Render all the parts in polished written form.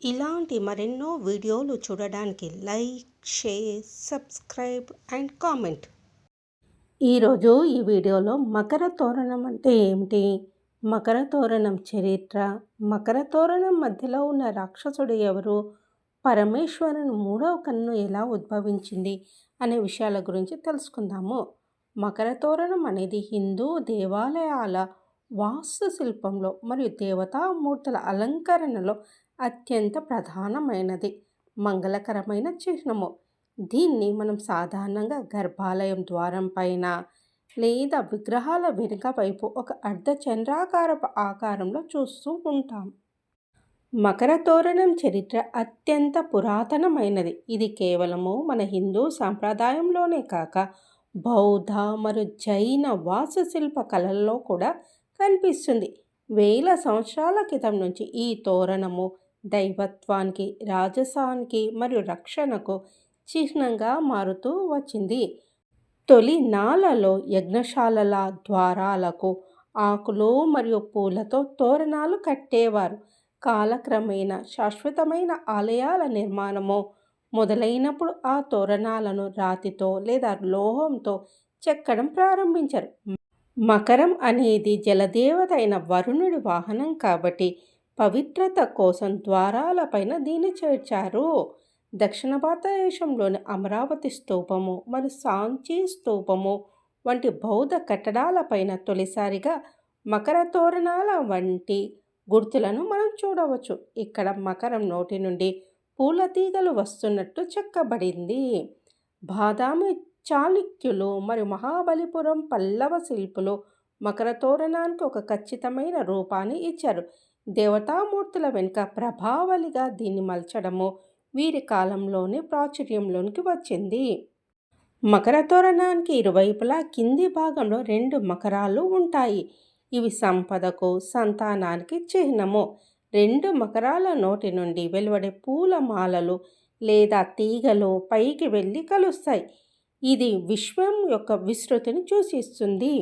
ఇలాంటి మరెన్నో వీడియోలు చూడడానికి like, share, subscribe and comment. ఈరోజు ఈ వీడియోలో మకర తోరణం అంటే ఏమిటి, మకర తోరణం చరిత్ర, మకర తోరణం మధ్యలో ఉన్న రాక్షసుడు ఎవరు, పరమేశ్వరుని మూడవ కన్ను ఎలా ఉద్భవించింది అనే విషయాల గురించి తెలుసుకుందాము. మకర తోరణం అనేది హిందూ దేవాలయాల వాస్తుశిల్పంలో మరియు దేవతామూర్తుల అలంకరణలో అత్యంత ప్రధానమైనది, మంగళకరమైన చిహ్నము. దీన్ని మనం సాధారణంగా గర్భాలయం ద్వారం పైన లేదా విగ్రహాల వెనుక వైపు ఒక అర్ధచంద్రాకారపు ఆకారంలో చూస్తూ ఉంటాం. మకర తోరణం చరిత్ర అత్యంత పురాతనమైనది. ఇది కేవలము మన హిందూ సాంప్రదాయంలోనే కాక బౌద్ధ మరియు జైన వాస్తుశిల్ప కళల్లో కూడా కనిపిస్తుంది. వేల సంవత్సరాల క్రితం నుంచి ఈ తోరణము దైవత్వానికి, రాజసానికి మరియు రక్షణకు చిహ్నంగా మారుతూ వచ్చింది. తొలి నాళ్ళలో యజ్ఞశాలల ద్వారాలకు ఆకులు మరియు పూలతో తోరణాలు కట్టేవారు. కాలక్రమేణా శాశ్వతమైన ఆలయాల నిర్మాణము మొదలైనప్పుడు ఆ తోరణాలను రాతితో లేదా లోహంతో చెక్కడం ప్రారంభించారు. మకరం అనేది జలదేవత అయిన వరుణుడి వాహనం కాబట్టి పవిత్రత కోసం ద్వారాలపైన దీన్ని చేర్చారు. దక్షిణ భారతదేశంలోని అమరావతి స్తూపము మరియు సాంచీ స్తూపము వంటి బౌద్ధ కట్టడాలపైన తొలిసారిగా మకర తోరణాల వంటి గుర్తులను మనం చూడవచ్చు. ఇక్కడ మకరం నోటి నుండి పూల తీగలు వస్తున్నట్టు చెక్కబడింది. బాదామి చాళుక్యులు మరియు మహాబలిపురం పల్లవ శిల్పులు మకర తోరణానికి ఒక ఖచ్చితమైన రూపాన్ని ఇచ్చారు. దేవతామూర్తుల వెనుక ప్రభావలిగా దీన్ని మలచడము వీరి కాలంలోనే ప్రాచుర్యంలోనికి వచ్చింది. మకర తోరణానికి ఇరువైపులా కింది భాగంలో 2 మకరాలు ఉంటాయి. ఇవి సంపదకు, సంతానానికి చిహ్నము. 2 మకరాల నోటి నుండి వెలువడే పూల మాలలు లేదా తీగలు పైకి వెళ్ళి కలుస్తాయి. ఇది విశ్వం యొక్క విస్తృతిని సూచిస్తుంది.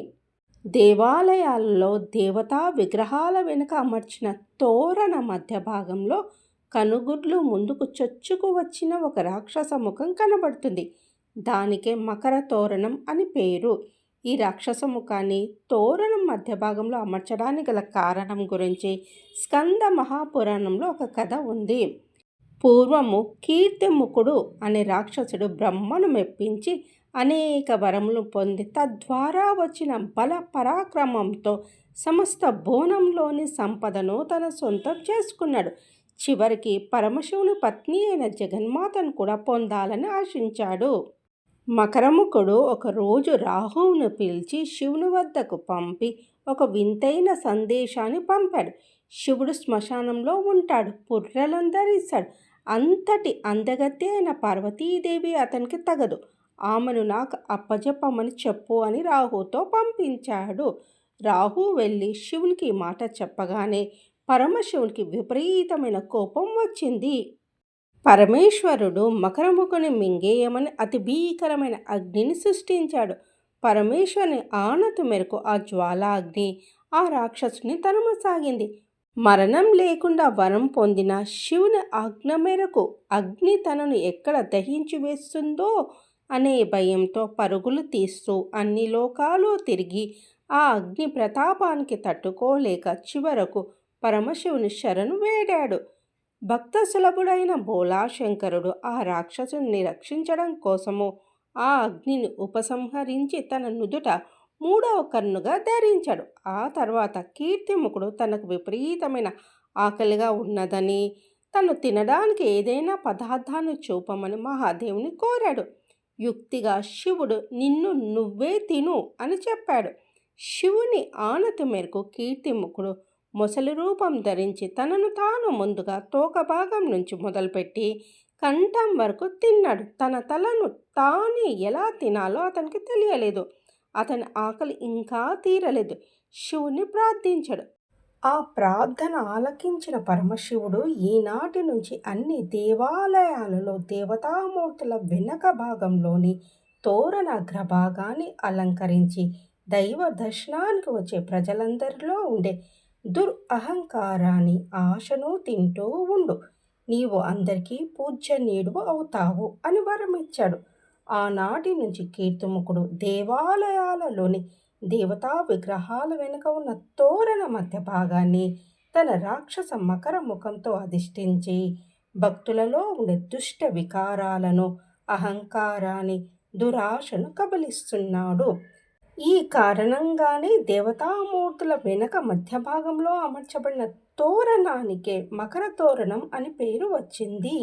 దేవాలయాల్లో దేవతా విగ్రహాల వెనుక అమర్చిన తోరణ మధ్య భాగంలో కనుగుడ్లు ముందుకు చొచ్చుకు వచ్చిన ఒక రాక్షస ముఖం కనబడుతుంది. దానికే మకర తోరణం అని పేరు. ఈ రాక్షస ముఖాన్ని తోరణం మధ్య భాగంలో అమర్చడానికి గల కారణం గురించి స్కంద మహాపురాణంలో ఒక కథ ఉంది. పూర్వము కీర్తిముఖుడు అనే రాక్షసుడు బ్రహ్మను మెప్పించి అనేక వరములు పొంది తద్వారా వచ్చిన బల పరాక్రమంతో సమస్త బోనంలోని సంపదను తన సొంతం చేసుకున్నాడు. చివరికి పరమశివుని పత్ని అయిన జగన్మాతను కూడా పొందాలని ఆశించాడు. మకరముఖుడు ఒకరోజు రాహువును పిలిచి శివుని వద్దకు పంపి ఒక వింతైన సందేశాన్ని పంపాడు. శివుడు శ్మశానంలో ఉంటాడు, పుర్రెలను ధరిస్తాడు. అంతటి అందగత్తె అయిన పార్వతీదేవి అతనికి తగదు. ఆమెను నాకు అప్పజెప్పమని చెప్పు అని రాహుతో పంపించాడు. రాహు వెళ్ళి శివునికి ఈ మాట చెప్పగానే పరమశివునికి విపరీతమైన కోపం వచ్చింది. పరమేశ్వరుడు మకరముఖుని మింగేయమని అతి భీకరమైన అగ్నిని సృష్టించాడు. పరమేశ్వరుని ఆనతి మేరకు ఆ జ్వాలాగ్ని ఆ రాక్షసుని తరుమసాగింది. మరణం లేకుండా వరం పొందిన శివుని ఆజ్ఞ మేరకు అగ్ని తనను ఎక్కడ దహించి వేస్తుందో అనే భయంతో పరుగులు తీస్తూ అన్ని లోకాలు తిరిగి ఆ అగ్ని ప్రతాపానికి తట్టుకోలేక చివరకు పరమశివుని శరణు వేడాడు. భక్త సులభుడైన భోళాశంకరుడు ఆ రాక్షసుని రక్షించడం కోసము ఆ అగ్నిని ఉపసంహరించి తన నుదుట 3వ కన్నుగా ధరించాడు. ఆ తర్వాత కీర్తిముఖుడు తనకు విపరీతమైన ఆకలిగా ఉన్నదని, తను తినడానికి ఏదైనా పదార్థాన్ని చూపమని మహాదేవుని కోరాడు. యుక్తిగా శివుడు నిన్ను నువ్వే తిను అని చెప్పాడు. శివుని ఆనతి మేరకు కీర్తిముఖుడు మొసలి రూపం ధరించి తనను తాను ముందుగా తోక భాగం నుంచి మొదలుపెట్టి కంఠం వరకు తిన్నాడు. తన తలను తానే ఎలా తినాలో అతనికి తెలియలేదు. అతని ఆకలి ఇంకా తీరలేదు. శివుని ప్రార్థించాడు. ఆ ప్రార్థన ఆలకించిన పరమశివుడు ఈనాటి నుంచి అన్ని దేవాలయాలలో దేవతామూర్తుల వెనక భాగంలోని తోరణ అగ్రభాగాన్ని అలంకరించి దైవ దర్శనానికి వచ్చే ప్రజలందరిలో ఉండే దురహంకారాన్ని, ఆశను తింటూ ఉండు. నీవు అందరికీ పూజ్యనీయుడు అవుతావు అని వరమిచ్చాడు. ఆనాటి నుంచి కీర్తిముఖుడు దేవాలయాలలోని దేవతా విగ్రహాల వెనుక ఉన్న తోరణ మధ్య భాగాన్ని తన రాక్షస మకర ముఖంతో అధిష్ఠించి భక్తులలో ఉండే దుష్ట వికారాలను, అహంకారాన్ని, దురాశను కబలిస్తున్నాడు. ఈ కారణంగానే దేవతామూర్తుల వెనక మధ్య భాగంలో అమర్చబడిన తోరణానికే మకర తోరణం అని పేరు వచ్చింది.